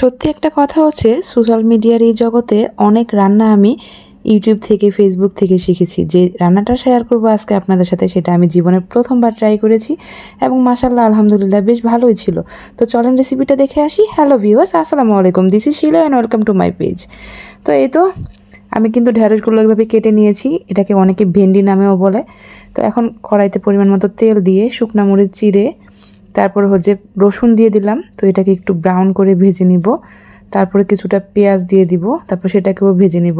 সত্যি একটা কথা হচ্ছে সোশ্যাল মিডিয়ার এই জগতে অনেক রান্না আমি ইউটিউব থেকে ফেসবুক থেকে শিখেছি। যে রান্নাটা শেয়ার করব আজকে আপনাদের সাথে সেটা আমি জীবনের প্রথমবার ট্রাই করেছি এবং মাশাআল্লাহ আলহামদুলিল্লাহ বেশ ভালোই ছিল। তো চলেন রেসিপিটা দেখে আসি। হ্যালো ভিউয়ার্স, আসসালামু আলাইকুম, this is Shila and welcome to my page. তো এই তো আমি কিন্তু ঢেঁড়সগুলো এইভাবে কেটে নিয়েছি, এটাকে অনেকে ভেন্ডি নামেও বলে। তো এখন কড়াইতে পরিমাণ মতো তেল দিয়ে শুকনা মরিচ চিড়ে তারপর হচ্ছে রসুন দিয়ে দিলাম। তো এটাকে একটু ব্রাউন করে ভেজে নিব। তারপরে কিছুটা পেঁয়াজ দিয়ে দিব, তারপর সেটাকেও ভেজে নিব।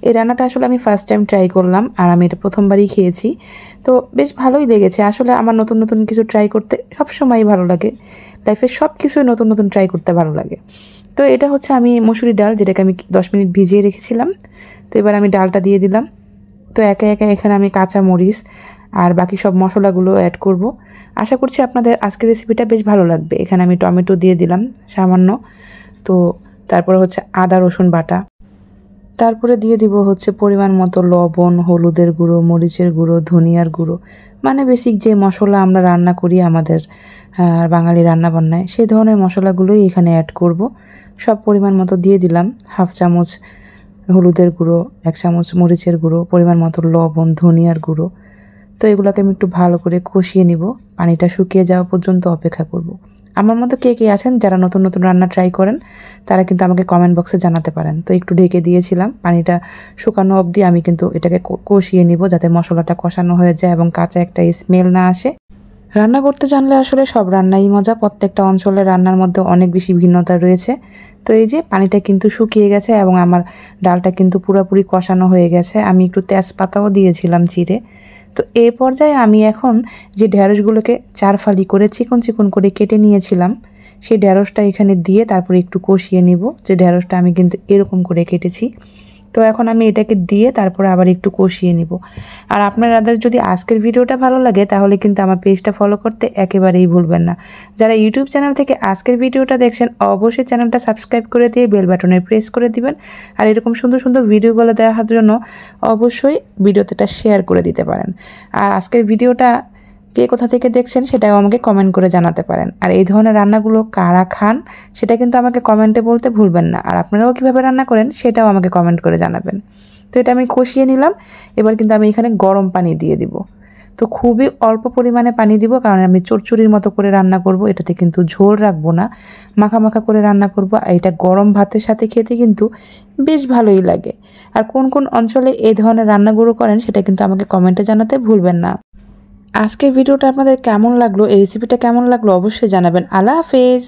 এই রান্নাটা আসলে আমি ফার্স্ট টাইম ট্রাই করলাম আর আমি এটা প্রথমবারই খেয়েছি। তো বেশ ভালোই লেগেছে। আসলে আমার নতুন নতুন কিছু ট্রাই করতে সবসময়ই ভালো লাগে, লাইফে সব কিছুই নতুন নতুন ট্রাই করতে ভালো লাগে। তো এটা হচ্ছে আমি মসুরি ডাল, যেটাকে আমি 10 মিনিট ভিজিয়ে রেখেছিলাম। তো এবার আমি ডালটা দিয়ে দিলাম। তো একে একে এখানে আমি কাঁচা মরিচ আর বাকি সব মশলাগুলো অ্যাড করব। আশা করছি আপনাদের আজকের রেসিপিটা বেশ ভালো লাগবে। এখানে আমি টমেটো দিয়ে দিলাম সামান্য। তো তারপরে হচ্ছে আদা রসুন বাটা, তারপরে দিয়ে দিব হচ্ছে পরিমাণ মতো লবণ, হলুদের গুঁড়ো, মরিচের গুঁড়ো, ধনিয়ার গুঁড়ো, মানে বেসিক যে মশলা আমরা রান্না করি আমাদের বাঙালি রান্নাবান্নায় সেই ধরনের মশলাগুলোই এখানে অ্যাড করব। সব পরিমাণ মতো দিয়ে দিলাম। হাফ চামচ হলুদের গুঁড়ো, 1 চামচ মরিচের গুঁড়ো, পরিমাণ মতো লবণ, ধনিয়ার গুঁড়ো। তো এগুলোকে আমি একটু ভালো করে কষিয়ে নিব, পানিটা শুকিয়ে যাওয়া পর্যন্ত অপেক্ষা করব। আমার মতো কে কে আছেন যারা নতুন নতুন রান্না ট্রাই করেন তারা কিন্তু আমাকে কমেন্ট বক্সে জানাতে পারেন। তো একটু ঢেকে দিয়েছিলাম, পানিটা শুকানো অবধি আমি কিন্তু এটাকে কষিয়ে নিব যাতে মশলাটা কষানো হয়ে যায় এবং কাঁচা একটা স্মেল না আসে। রান্না করতে জানলে আসলে সব রান্নাই মজা। প্রত্যেকটা অঞ্চলের রান্নার মধ্যে অনেক বেশি ভিন্নতা রয়েছে। তো এই যে পানিটা কিন্তু শুকিয়ে গেছে এবং আমার ডালটা কিন্তু পুরোপুরি কষানো হয়ে গেছে। আমি একটু তেজপাতাও দিয়েছিলাম চিড়ে। তো এই পর্যায়ে আমি এখন যে ঢেঁড়সগুলোকে 4 ফালি করে চিকন চিকন করে কেটে নিয়েছিলাম সেই ঢেঁড়সটা এখানে দিয়ে তারপরে একটু কষিয়ে নিব। যে ঢেঁড়সটা আমি কিন্তু এরকম করে কেটেছি। তো এখন আমি এটাকে দিয়ে তারপরে আবার একটু কষিয়ে নিব। আর আপনাদের যদি আজকের ভিডিওটা ভালো লাগে তাহলে কিন্তু আমার পেজটা ফলো করতে একেবারেই ভুলবেন না। যারা ইউটিউব চ্যানেল থেকে আজকের ভিডিওটা দেখছেন অবশ্যই চ্যানেলটা সাবস্ক্রাইব করে দিয়ে বেল বাটনে প্রেস করে দিবেন। আর এরকম সুন্দর সুন্দর ভিডিওগুলো দেখার জন্য অবশ্যই ভিডিওতে শেয়ার করে দিতে পারেন। আর আজকের ভিডিওটা কে কোথা থেকে দেখছেন সেটাও আমাকে কমেন্ট করে জানাতে পারেন। আর এই ধরনের রান্নাগুলো কারা খান সেটা কিন্তু আমাকে কমেন্টে বলতে ভুলবেন না। আর আপনারাও কীভাবে রান্না করেন সেটাও আমাকে কমেন্ট করে জানাবেন। তো এটা আমি কষিয়ে নিলাম। এবার কিন্তু আমি এখানে গরম পানি দিয়ে দিব। তো খুবই অল্প পরিমাণে পানি দিব, কারণ আমি চচ্চড়ির মতো করে রান্না করব। এটাতে কিন্তু ঝোল রাখবো না, মাখা মাখা করে রান্না করব। আর এটা গরম ভাতের সাথে খেতে কিন্তু বেশ ভালোই লাগে। আর কোন কোন অঞ্চলে এই ধরনের রান্নাগুলো করেন সেটা কিন্তু আমাকে কমেন্টে জানাতে ভুলবেন না। আজকের ভিডিওটা আপনাদের কেমন লাগলো, এই রেসিপিটা কেমন লাগলো অবশ্যই জানাবেন। আল্লাহ হাফেজ।